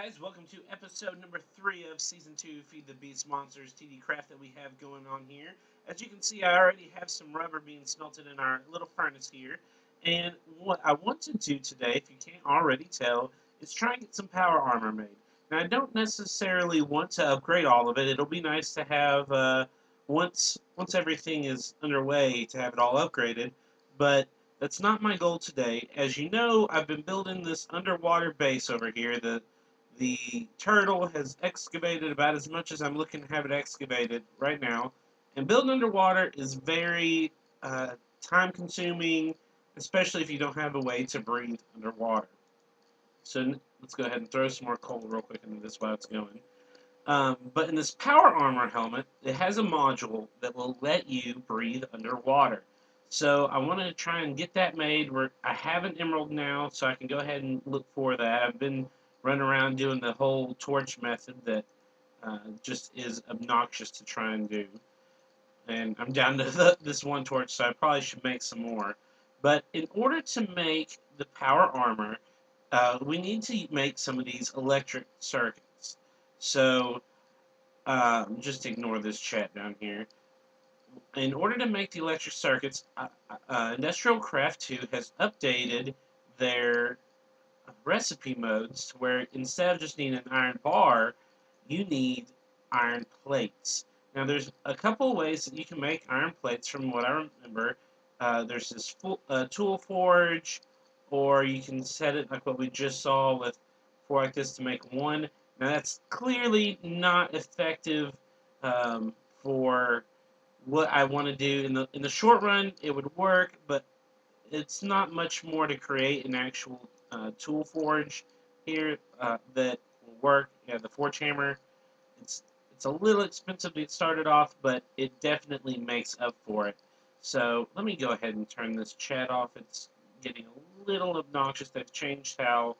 guys, welcome to episode number 3 of Season 2 Feed the Beast Monsters TDKraft that we have going on here. As you can see, I already have some rubber being smelted in our little furnace here. And what I want to do today, if you can't already tell, is try and get some power armor made. Now, I don't necessarily want to upgrade all of it. It'll be nice to have, once everything is underway, to have it all upgraded. But that's not my goal today. As you know, I've been building this underwater base over here. The turtle has excavated about as much as I'm looking to have it excavated right now. And building underwater is very time consuming, especially if you don't have a way to breathe underwater. So let's go ahead and throw some more coal real quick into this while it's going. But in this power armor helmet, it has a module that will let you breathe underwater. So I wanted to try and get that made. I have an emerald now, so I can go ahead and look for that. I've been running around doing the whole torch method that just is obnoxious to try and do. And I'm down to this one torch, so I probably should make some more. But in order to make the power armor, we need to make some of these electric circuits. So just ignore this chat down here. In order to make the electric circuits, Industrial Craft 2 has updated their recipe modes to where instead of just needing an iron bar, you need iron plates. Now, there's a couple of ways that you can make iron plates from what I remember. There's this tool forge, or you can set it like what we just saw with four like this to make one. Now, that's clearly not effective for what I want to do. In the short run, it would work, but it's not much more to create an actual tool forge here that will work. Yeah, the forge hammer. It's it's a little expensive to get started off, but it definitely makes up for it. So let me go ahead and turn this chat off. It's getting a little obnoxious. They've changed how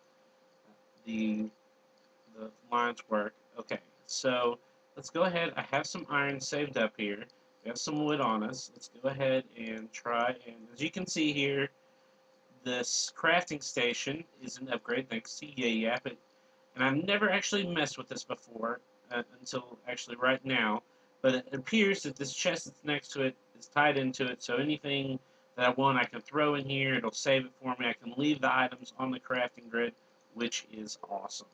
the the lines work. Okay, so let's go ahead. I have some iron saved up here. We have some wood on us. Let's go ahead and try. And as you can see here, this crafting station is an upgrade thanks to Yap. And I've never actually messed with this before until actually right now. But it appears that this chest that's next to it is tied into it, so anything that I want I can throw in here. It'll save it for me. I can leave the items on the crafting grid, which is awesome.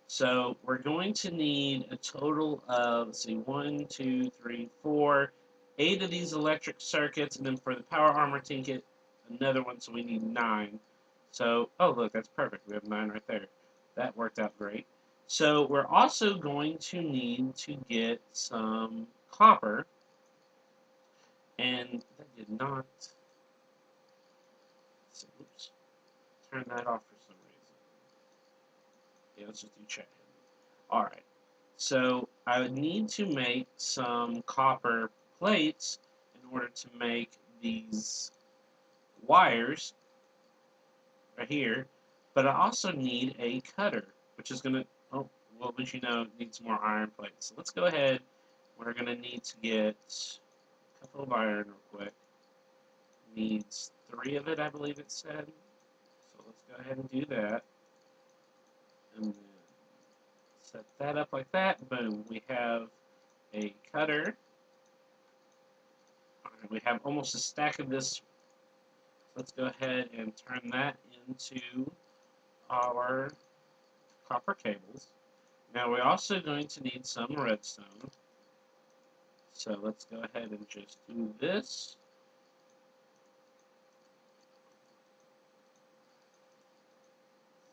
So we're going to need a total of, let's see, 1, 2, 3, 4, 8 of these electric circuits, and then for the power armor tinket, another one, so we need 9. So, oh look, that's perfect. We have 9 right there. That worked out great. So we're also going to need to get some copper, and that did not. Oops, turn that off for some reason. Yeah, let's just do check. All right. So I would need to make some copper plates in order to make these wires right here, but I also need a cutter, which is going to, oh, well, but you know, needs more iron plates. So let's go ahead. We're going to need to get a couple of iron real quick. Needs 3 of it, I believe it said. So let's go ahead and do that. And then set that up like that. Boom. We have a cutter. All right, we have almost a stack of this. Let's go ahead and turn that into our copper cables. Now we're also going to need some redstone. So let's go ahead and just do this.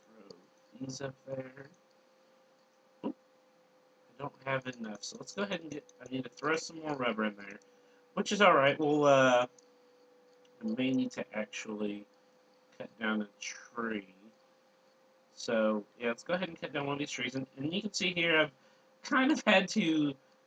Throw these up there. Oop, I don't have enough, so let's go ahead and I need to throw some more rubber in there, which is alright. We may need to actually cut down a tree. So, yeah, let's go ahead and cut down one of these trees. And you can see here I've kind of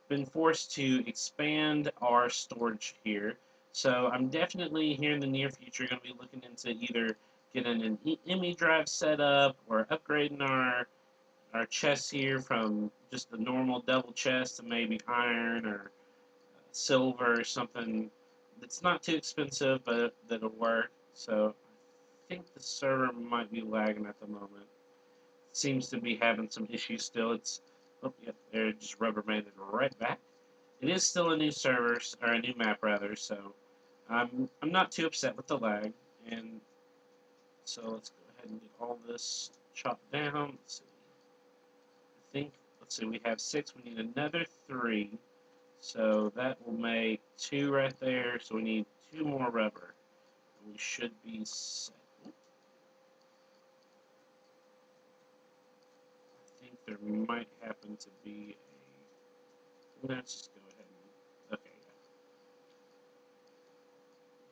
been forced to expand our storage here. So I'm definitely here in the near future going to be looking into either getting an ME drive set up or upgrading our chests here from just the normal double chest to maybe iron or silver or something that's not too expensive but that'll work. So I think the server might be lagging at the moment. seems to be having some issues still. It's, oh, yep, they're just rubber banded right back. It is still a new server, or a new map rather, so I'm not too upset with the lag. And so let's go ahead and get all this chopped down. Let's see. I think, let's see, we have 6. We need another 3. So that will make 2 right there. So we need 2 more rubber. We should be set. I think there might happen to be a... Let's just go ahead and... Okay, yeah.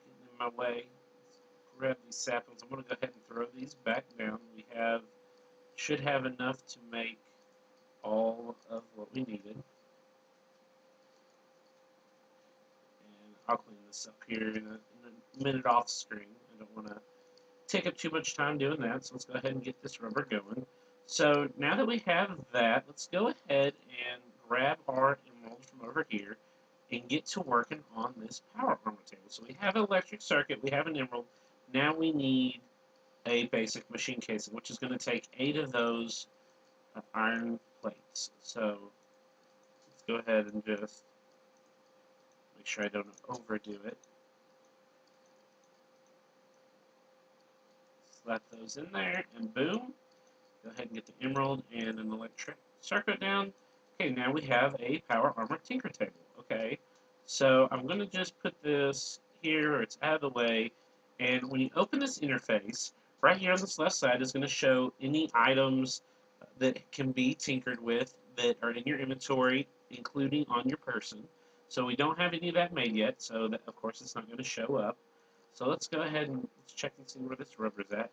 Getting in my way. Let's grab these saplings. I'm going to go ahead and throw these back down. We should have enough to make all of what we needed. And I'll clean this up here in a minute off screen. I don't want to take up too much time doing that, so let's go ahead and get this rubber going. So now that we have that, let's go ahead and grab our emerald from over here and get to working on this power armor table. So we have an electric circuit, we have an emerald. Now we need a basic machine casing, which is going to take 8 of those iron plates. So let's go ahead and just make sure I don't overdo it. Slap those in there, and boom. Go ahead and get the emerald and an electric circuit down. Okay, now we have a power armor tinker table. Okay, so I'm going to just put this here, or it's out of the way. And when you open this interface, right here on this left side is going to show any items that can be tinkered with that are in your inventory, including on your person. So we don't have any of that made yet, so that, of course, it's not going to show up. So let's go ahead and let's check and see where this rubber's at.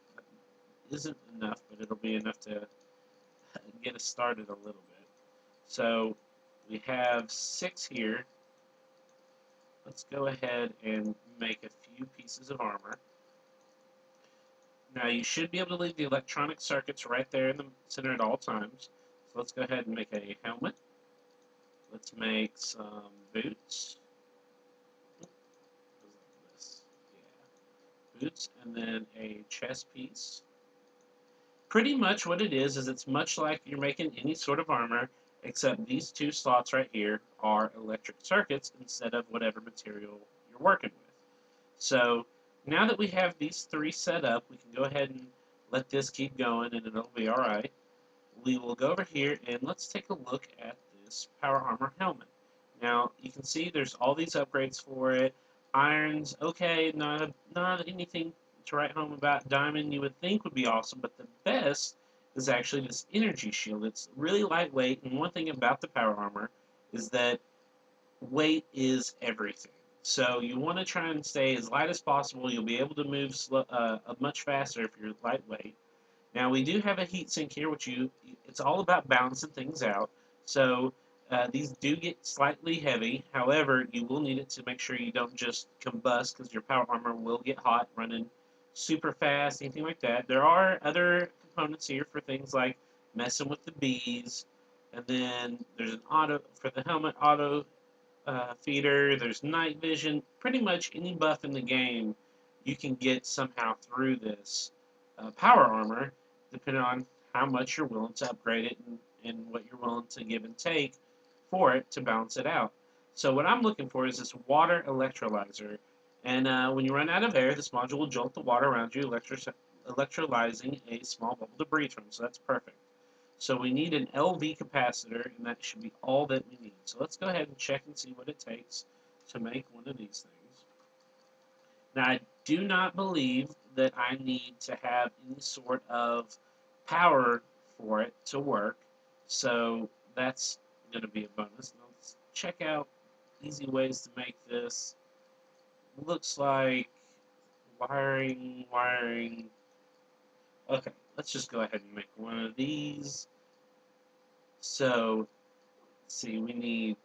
Isn't enough, but it'll be enough to get us started a little bit. So we have 6 here. Let's go ahead and make a few pieces of armor. Now you should be able to leave the electronic circuits right there in the center at all times. So let's go ahead and make a helmet. Let's make some boots. Yeah. Boots, and then a chest piece. Pretty much what it is it's much like you're making any sort of armor, except these 2 slots right here are electric circuits instead of whatever material you're working with. So now that we have these 3 set up, we can go ahead and let this keep going and it'll be alright. We will go over here and let's take a look at this power armor helmet. Now you can see there's all these upgrades for it. Irons, okay, not anything to write home about. Diamond you would think would be awesome, but the best is actually this energy shield. It's really lightweight, and one thing about the power armor is that weight is everything. So you want to try and stay as light as possible. You'll be able to move much faster if you're lightweight. Now we do have a heatsink here, which it's all about balancing things out. So these do get slightly heavy. However, you will need it to make sure you don't just combust, because your power armor will get hot running super fast, anything like that. There are other components here for things like messing with the bees, and then there's an auto for the helmet auto feeder. There's night vision. Pretty much any buff in the game you can get somehow through this power armor, depending on how much you're willing to upgrade it and what you're willing to give and take for it to balance it out. So what I'm looking for is this water electrolyzer. And when you run out of air, this module will jolt the water around you, electrolyzing a small bubble to breathe from. So that's perfect. So we need an LV capacitor, and that should be all that we need. So let's go ahead and check and see what it takes to make one of these things. Now, I do not believe that I need to have any sort of power for it to work. So that's going to be a bonus. Now let's check out easy ways to make this. Looks like wiring. Okay, let's just go ahead and make one of these. So, let's see, we need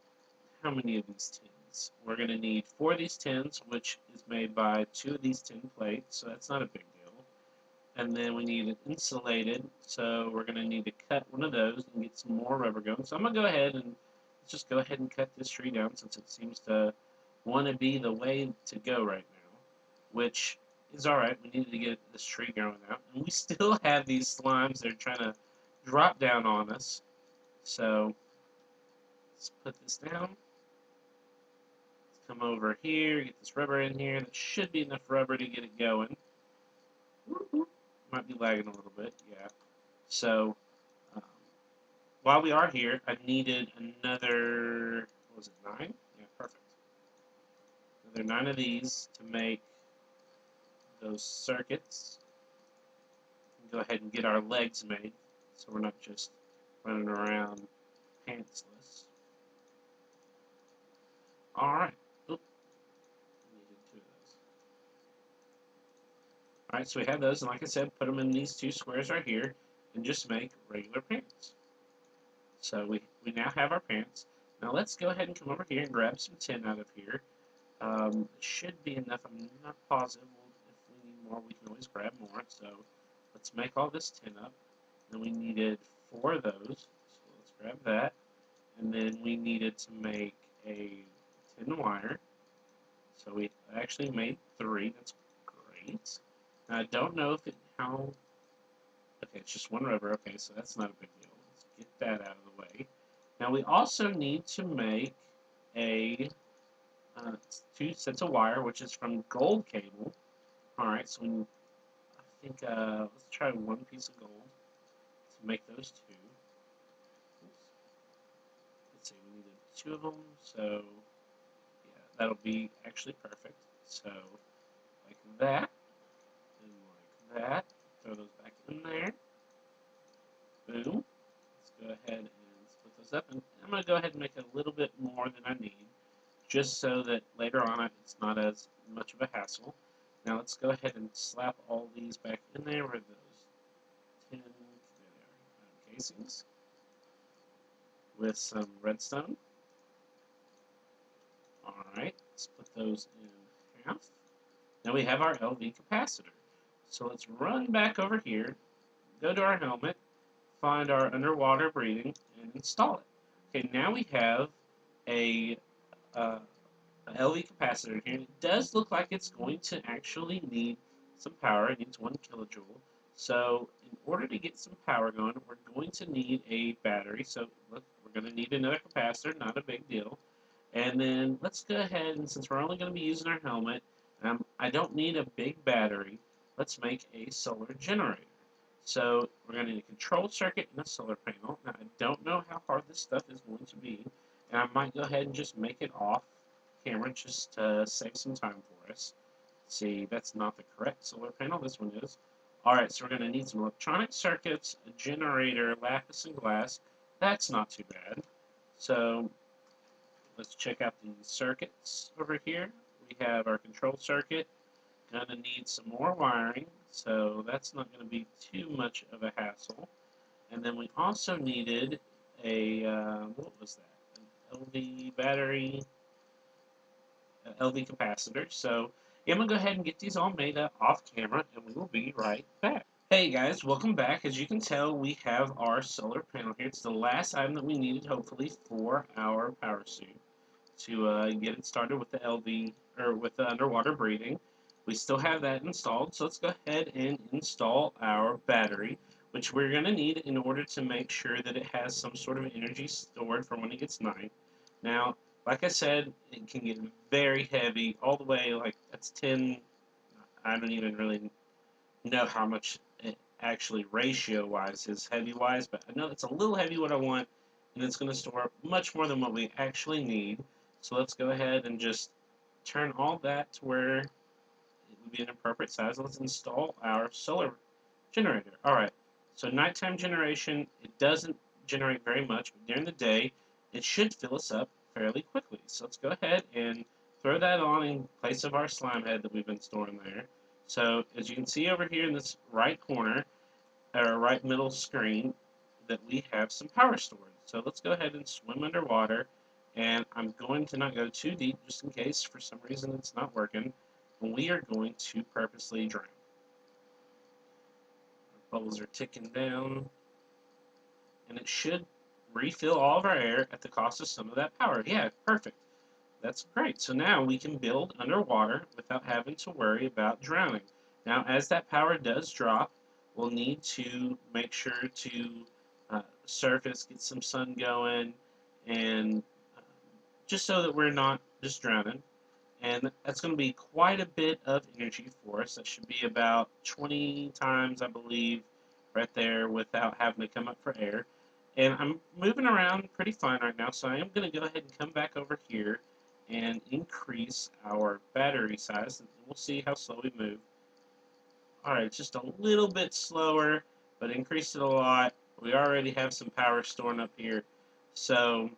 how many of these tins? We're going to need 4 of these tins, which is made by 2 of these tin plates, so that's not a big deal. And then we need it insulated, so we're going to need to cut one of those and get some more rubber going. So I'm going to go ahead and let's just go ahead and cut this tree down, since it seems to want to be the way to go right now, which is alright. We need to get this tree growing out. And we still have these slimes that are trying to drop down on us. So let's put this down. Let's come over here, get this rubber in here. That should be enough rubber to get it going. Might be lagging a little bit, yeah. So um, while we are here, I needed another, what was it, 9? Yeah, perfect. Another 9 of these to make those circuits. Go ahead and get our legs made, so we're not just running around pantsless. Alright. Needed 2 of those. Alright, so we have those, and like I said, put them in these 2 squares right here, and just make regular pants. So we now have our pants. Now let's go ahead and come over here and grab some tin out of here. It should be enough. I'm not positive. If we need more, we can always grab more. So let's make all this tin up. Then we needed 4 of those. So let's grab that. And then we needed to make a tin wire. So we actually made 3. That's great. Now I don't know if how. Okay, it's just 1 rubber. Okay, so that's not a big deal. Let's get that out of the way. Now we also need to make a 2 sets of wire, which is from gold cable. Alright, so I think, let's try 1 piece of gold to make those 2. Oops. Let's see, we needed 2 of them, so yeah, that'll be actually perfect. So, like that, and like that. Throw those back in there. Boom. Let's go ahead and split those up, and I'm going to go ahead and make a little bit more than I need, just so that later on it's not as much of a hassle. Now let's go ahead and slap all these back in there with those tin casings with some redstone. Alright, let's put those in half. Now we have our LV capacitor. So let's run back over here, go to our helmet, find our underwater breathing, and install it. Okay, now we have a LV capacitor here. It does look like it's going to actually need some power. It needs 1 kilojoule. So in order to get some power going, we're going to need a battery. So look, we're going to need another capacitor, not a big deal. And then let's go ahead, and since we're only going to be using our helmet, I don't need a big battery. Let's make a solar generator. So we're going to need a control circuit and a solar panel. Now I don't know how hard this stuff is going to be, and I might go ahead and just make it off camera just to save some time for us. See, that's not the correct solar panel. This one is. Alright, so we're going to need some electronic circuits, a generator, lapis, and glass. That's not too bad. So let's check out the circuits over here. We have our control circuit. Going to need some more wiring, so that's not going to be too much of a hassle. And then we also needed a, what was that? An LV battery, LV capacitor. So I'm going to go ahead and get these all made up off camera, and we will be right back. Hey guys, welcome back. As you can tell, we have our solar panel here. It's the last item that we needed, hopefully, for our power suit to get it started with the LV, or with the underwater breathing. We still have that installed, so let's go ahead and install our battery, which we're going to need in order to make sure that it has some sort of energy stored for when it gets night. Now, like I said, it can get very heavy, all the way, like, that's 10, I don't even really know how much it actually ratio-wise is heavy-wise, but I know it's a little heavy what I want, and it's going to store much more than what we actually need. So let's go ahead and just turn all that to where it would be an appropriate size. Let's install our solar generator. Alright, so nighttime generation, it doesn't generate very much, but during the day, it should fill us up fairly quickly. So let's go ahead and throw that on in place of our slime head that we've been storing there. So as you can see over here in this right corner, or right middle screen, that we have some power stored. So let's go ahead and swim underwater, and I'm going to not go too deep just in case for some reason it's not working, and we are going to purposely drown. Our bubbles are ticking down, and it should refill all of our air at the cost of some of that power. Yeah, perfect. That's great. So now we can build underwater without having to worry about drowning. Now, as that power does drop, we'll need to make sure to surface, get some sun going, and just so that we're not just drowning. And that's going to be quite a bit of energy for us. That should be about 20 times, I believe, right there without having to come up for air. And I'm moving around pretty fine right now, so I am going to go ahead and come back over here and increase our battery size. And we'll see how slow we move. Alright, just a little bit slower, but increased it a lot. We already have some power storing up here. So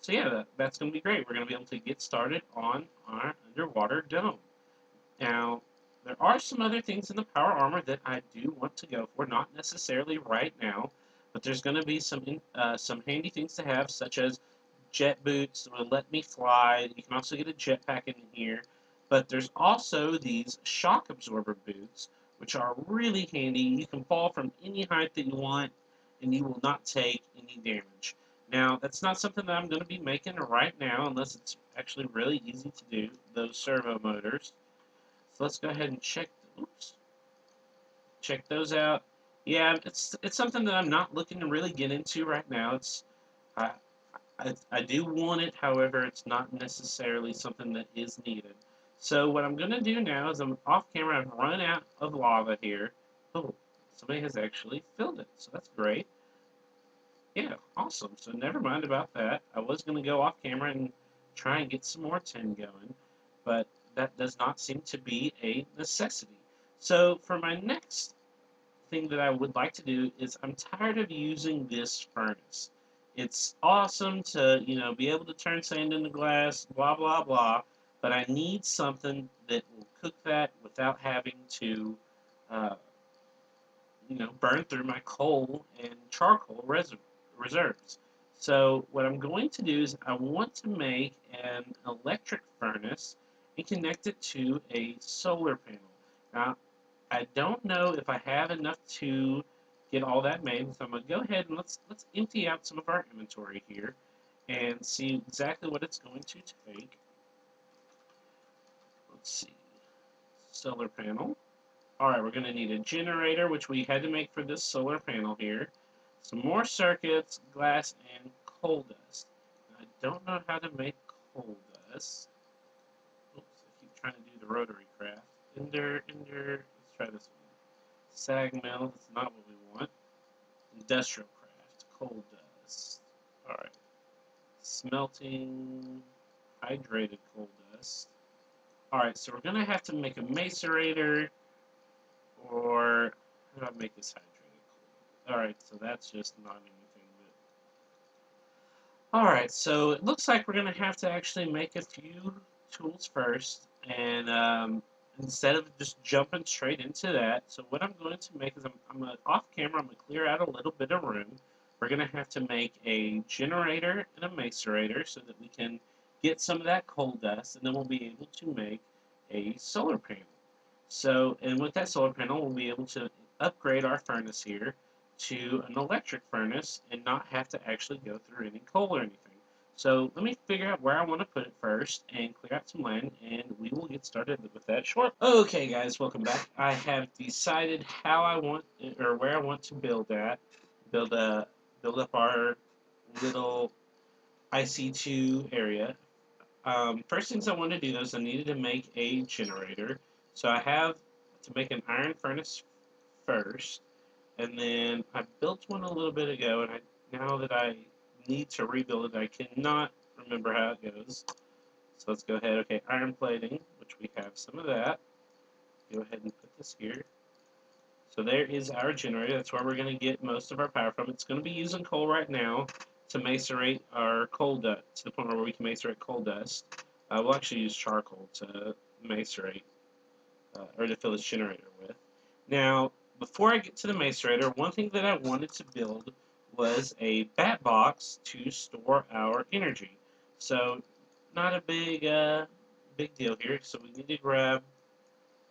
yeah, that's going to be great. We're going to be able to get started on our underwater dome. Now, there are some other things in the power armor that I do want to go for, not necessarily right now, but there's going to be some handy things to have, such as jet boots that will let me fly. You can also get a jetpack in here, but there's also these shock absorber boots, which are really handy. You can fall from any height that you want, and you will not take any damage. Now, that's not something that I'm going to be making right now, unless it's actually really easy to do, those servo motors. So let's go ahead and check those out. Yeah, it's something that I'm not looking to really get into right now. I, I do want it, however, it's not necessarily something that is needed. So what I'm going to do now is I'm off camera. I've run out of lava here. Oh, somebody has actually filled it, so that's great. Yeah, awesome. So never mind about that. I was going to go off camera and try and get some more tin going, but that does not seem to be a necessity. So for my next thing that I would like to do is I'm tired of using this furnace. It's awesome to, be able to turn sand into glass, blah, blah, blah, but I need something that will cook that without having to, uh, burn through my coal and charcoal reserves. So what I'm going to do is I want to make an electric furnace and connect it to a solar panel. Now, I don't know if I have enough to get all that made, so I'm going to go ahead and let's empty out some of our inventory here and see exactly what it's going to take. Let's see. Solar panel. Alright, we're going to need a generator, which we had to make for this solar panel here. Some more circuits, glass, and coal dust. I don't know how to make coal dust. Oops, I keep trying to do the rotary craft. Ender, let's try this one. Sag mill, that's not what we want. Industrial craft, coal dust. Alright. Smelting, hydrated coal dust. Alright, so we're going to have to make a macerator, or how do I make this hydrated coal? Alright, so that's just not anything but... Alright, so it looks like we're going to have to actually make a few tools first, and instead of just jumping straight into that, so what I'm going to make is off camera, I'm going to clear out a little bit of room. We're going to have to make a generator and a macerator so that we can get some of that coal dust, and then we'll be able to make a solar panel. So, and with that solar panel, we'll be able to upgrade our furnace here to an electric furnace and not have to actually go through any coal or anything. So let me figure out where I want to put it first and clear out some land, and we will get started with that shortly. Okay, guys, welcome back. I have decided how I want, or where I want to build at. Build up our little IC2 area. First things I wanted to do is I needed to make a generator. So I have to make an iron furnace first, and then I built one a little bit ago, and now that I need to rebuild it, I cannot remember how it goes. So let's go ahead. Okay, iron plating, which we have some of that. Go ahead and put this here. So there is our generator. That's where we're going to get most of our power from. It's going to be using coal right now to macerate our coal dust, to the point where we can macerate coal dust. We'll actually use charcoal to macerate, or to fill this generator with. Now, before I get to the macerator, one thing that I wanted to build was a bat box to store our energy. So, not a big deal here. So we need to grab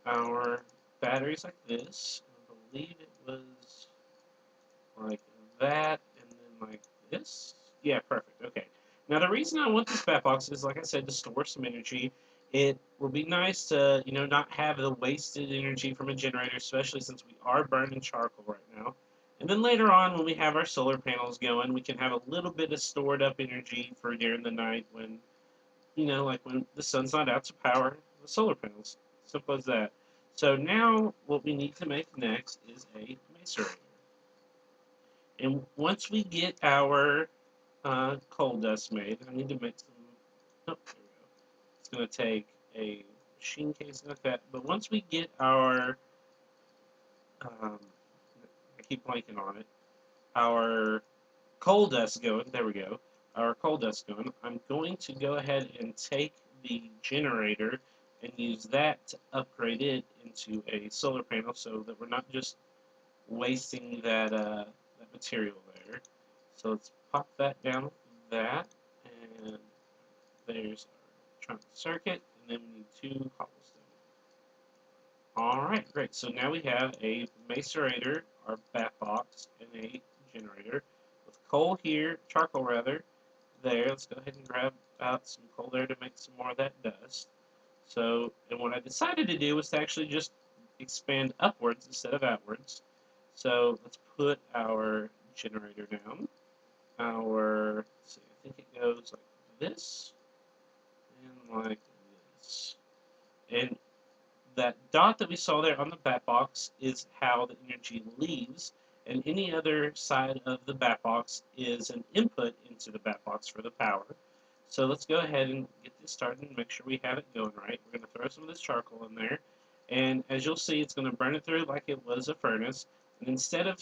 our batteries like this. I believe it was like that, and then like this. Yeah, perfect. Okay. Now the reason I want this bat box is, like I said, to store some energy. It will be nice to, not have the wasted energy from a generator, especially since we are burning charcoal right now. And then later on, when we have our solar panels going, we can have a little bit of stored up energy for during the night when, like when the sun's not out to power the solar panels. Simple as that. So now what we need to make next is a macerator. And once we get our coal dust made, I need to make some, oh, there we go. It's going to take a machine case like that. But once we get our, I keep blanking on it, our coal dust going, there we go, our coal dust going, I'm going to go ahead and take the generator and use that to upgrade it into a solar panel so that we're not just wasting that material there. So let's pop that down with that, and there's our trunk circuit, and then we need 2 cobblestone. Alright, great. So now we have a macerator, our bat box, and a generator with coal here, charcoal rather, there. Let's go ahead and grab out some coal there to make some more of that dust. So, and what I decided to do was to actually just expand upwards instead of outwards. So let's put our generator down. Let's see, I think it goes like this and like this. And that dot that we saw there on the bat box is how the energy leaves, and any other side of the bat box is an input into the bat box for the power. So let's go ahead and get this started and make sure we have it going right. We're going to throw some of this charcoal in there, and as you'll see, it's going to burn it through like it was a furnace. And instead of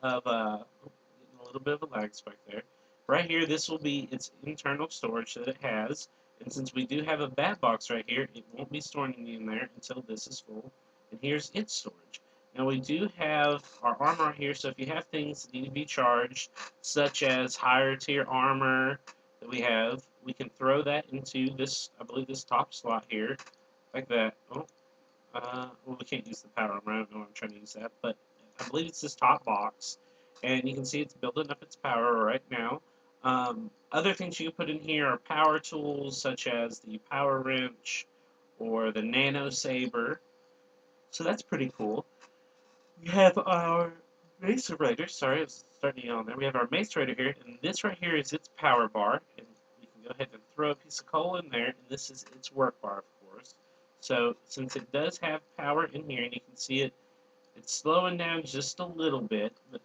getting a little bit of a lag spike there, right here, this will be its internal storage that it has. And since we do have a bat box right here, it won't be storing any in there until this is full. And here's its storage. Now we do have our armor here, so if you have things that need to be charged, such as higher tier armor that we have, we can throw that into this, I believe this top slot here, like that. Oh, well, we can't use the power armor, I don't know why I'm trying to use that, but I believe it's this top box, and you can see it's building up its power right now. Other things you can put in here are power tools, such as the power wrench or the nano saber, so that's pretty cool. We have our macerator, sorry, I was starting to yell on there. We have our macerator here, and this right here is its power bar, and we can go ahead and throw a piece of coal in there, and this is its work bar, of course. So, since it does have power in here, and you can see it's slowing down just a little bit, but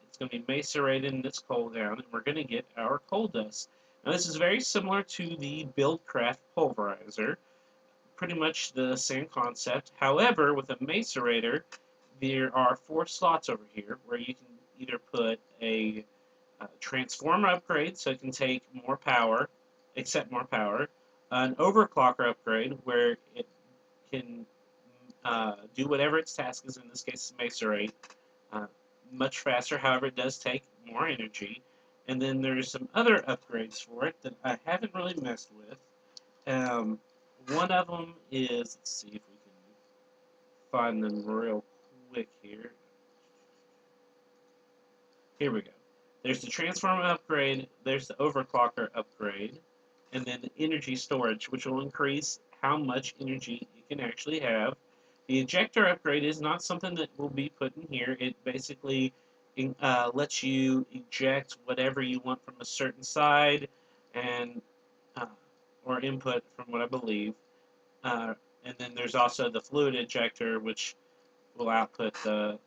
it's going to be macerating this coal down, and we're going to get our coal dust. Now, this is very similar to the TDKraft pulverizer, pretty much the same concept. However, with a macerator, there are 4 slots over here where you can either put a transformer upgrade, so it can take more power, accept more power, an overclocker upgrade, where it can do whatever its task is, in this case, macerate, much faster. However, it does take more energy. And then there's some other upgrades for it that I haven't really messed with. One of them is, let's see if we can find them real quick here. Here we go. There's the transformer upgrade, there's the overclocker upgrade, and then the energy storage, which will increase how much energy it can actually have. The ejector upgrade is not something that will be put in here. It basically lets you eject whatever you want from a certain side, and or input from what I believe. And then there's also the fluid ejector, which will output the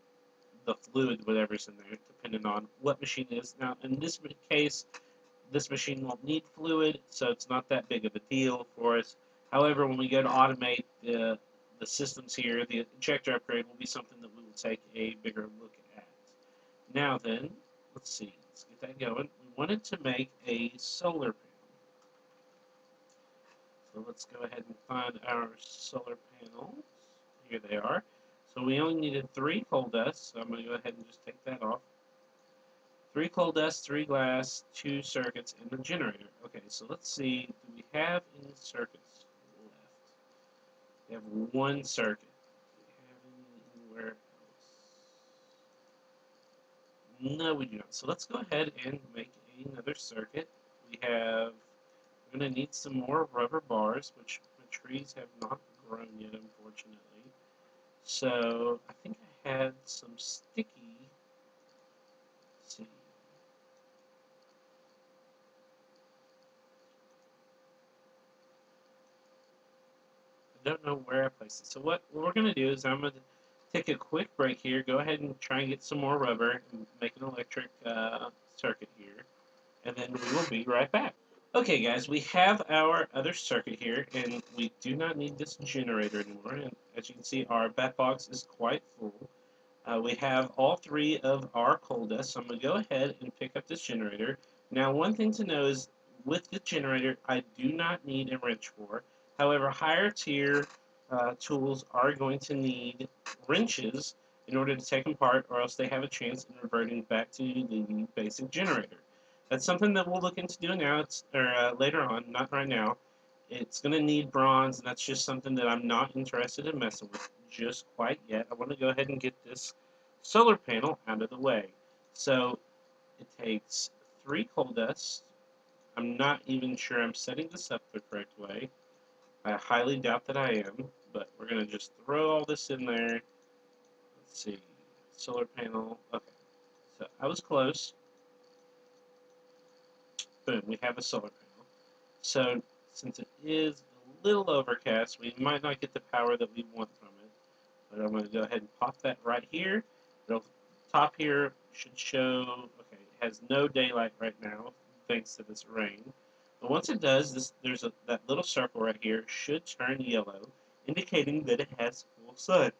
fluid, whatever's in there, depending on what machine it is. Now, in this case, this machine won't need fluid, so it's not that big of a deal for us. However, when we go to automate the systems here, the ejector upgrade will be something that we will take a bigger look at. Now then, let's see. Let's get that going. We wanted to make a solar panel. So let's go ahead and find our solar panels. Here they are. So we only needed 3 coal dust, so I'm going to go ahead and just take that off. 3 coal dust, 3 glass, 2 circuits, and the generator. Okay, so let's see, do we have any circuits left? We have 1 circuit. Do we have anywhere else? No, we do not. So let's go ahead and make another circuit. We're going to need some more rubber bars, which the trees have not grown yet, unfortunately. So I think I had some sticky Let's see. I don't know where I placed it. So what we're going to do is I'm going to take a quick break here, go ahead and try and get some more rubber and make an electric circuit here, and then we will be right back. Okay guys, we have our other circuit here, and we do not need this generator anymore, and as you can see our bat box is quite full. We have all three of our coal dust, so I'm going to go ahead and pick up this generator. Now, one thing to know is with the generator, I do not need a wrench for. However, higher tier tools are going to need wrenches in order to take them apart, or else they have a chance in reverting back to the basic generator. That's something that we'll look into doing now, later on, not right now. It's going to need bronze, and that's just something that I'm not interested in messing with just quite yet. I want to go ahead and get this solar panel out of the way. So it takes 3 coal dust. I'm not even sure I'm setting this up the correct way. I highly doubt that I am, but we're going to just throw all this in there. Let's see. Solar panel. Okay. So I was close. Boom. We have a solar panel. So since it is a little overcast, we might not get the power that we want from it. But I'm going to go ahead and pop that right here. The top here should show, okay, it has no daylight right now, thanks to this rain. But once it does, that little circle right here should turn yellow, indicating that it has full sun.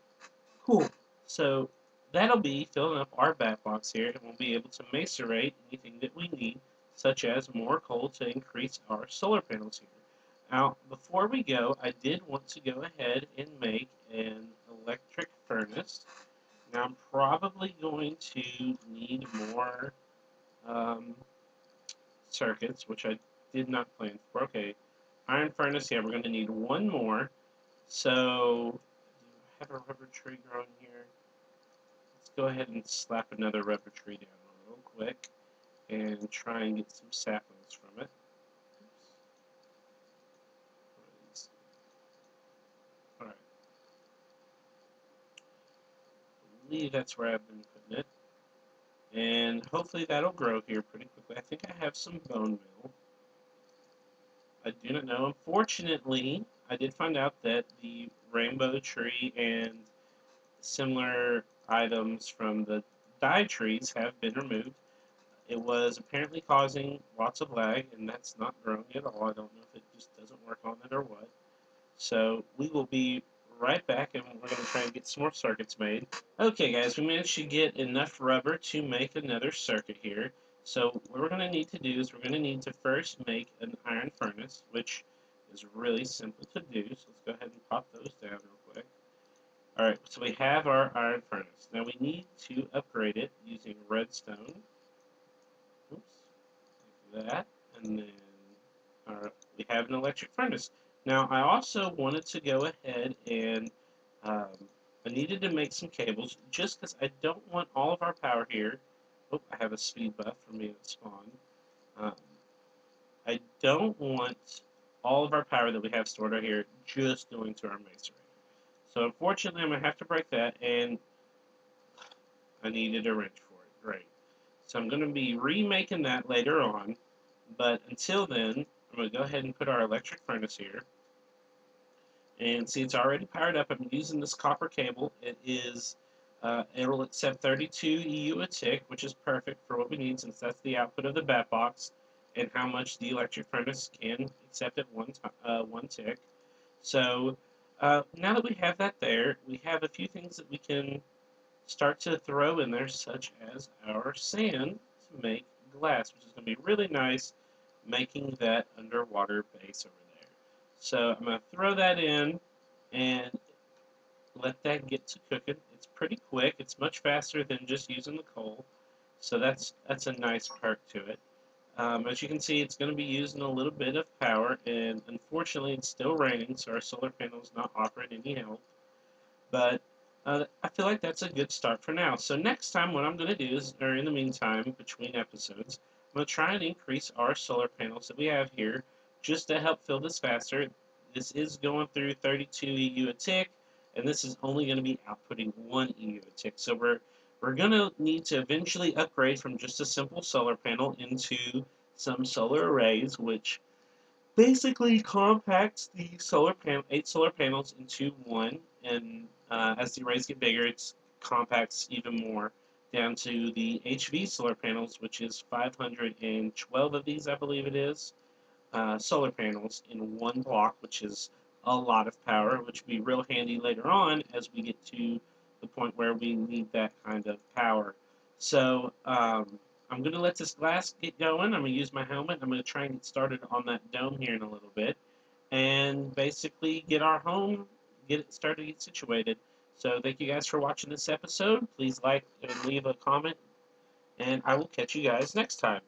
Cool. So that'll be filling up our bat box here, and we'll be able to macerate anything that we need, such as more coal to increase our solar panels here. Now, before we go, I did want to go ahead and make an electric furnace. Now, I'm probably going to need more circuits, which I did not plan for. Okay, iron furnace, yeah, we're going to need one more. So, do I have a rubber tree growing here? Let's go ahead and slap another rubber tree down real quick and try and get some saplings from it. Oops. Alright. I believe that's where I've been putting it. And hopefully that'll grow here pretty quickly. I think I have some bone meal. I do not know. Unfortunately, I did find out that the rainbow tree and similar items from the dye trees have been removed. It was apparently causing lots of lag, and that's not growing at all. I don't know if it just doesn't work on it or what. So we will be right back, and we're going to try and get some more circuits made. Okay, guys, we managed to get enough rubber to make another circuit here. So what we're going to need to do is we're going to need to first make an iron furnace, which is really simple to do. So let's go ahead and pop those down real quick. Alright, so we have our iron furnace. Now we need to upgrade it using redstone. Oops, like that. And then we have an electric furnace. Now I also wanted to go ahead and I needed to make some cables just because I don't want all of our power here. Oh, I have a speed buff for me at spawn. Um, I don't want all of our power that we have stored right here just going to our masonry. So unfortunately, I'm going to have to break that, and I needed a wrench for it. Great. So I'm going to be remaking that later on, but until then, I'm going to go ahead and put our electric furnace here. And see, it's already powered up. I'm using this copper cable. It'll accept 32 EU a tick, which is perfect for what we need since that's the output of the bat box and how much the electric furnace can accept at one tick. So now that we have that there, we have a few things that we can start to throw in there, such as our sand to make glass, which is going to be really nice, making that underwater base over there. So I'm going to throw that in and let that get to cooking. It's pretty quick. It's much faster than just using the coal. So that's a nice perk to it. As you can see, it's going to be using a little bit of power, and unfortunately it's still raining, so our solar panel is not offering any help. But I feel like that's a good start for now. So next time what I'm going to do is, or in the meantime, between episodes, I'm going to try and increase our solar panels that we have here just to help fill this faster. This is going through 32 EU a tick, and this is only going to be outputting 1 EU a tick. So we're we're going to need to eventually upgrade from just a simple solar panel into some solar arrays, which basically compacts the 8 solar panels into one, and as the arrays get bigger, it compacts even more down to the HV solar panels, which is 512 of these, I believe it is, solar panels in one block, which is a lot of power, which will be real handy later on as we get to the point where we need that kind of power. So I'm going to let this glass get going. I'm going to use my helmet. I'm going to try and get started on that dome here in a little bit and basically get our home, get it started, get situated. So thank you guys for watching this episode. Please like and leave a comment, and I will catch you guys next time.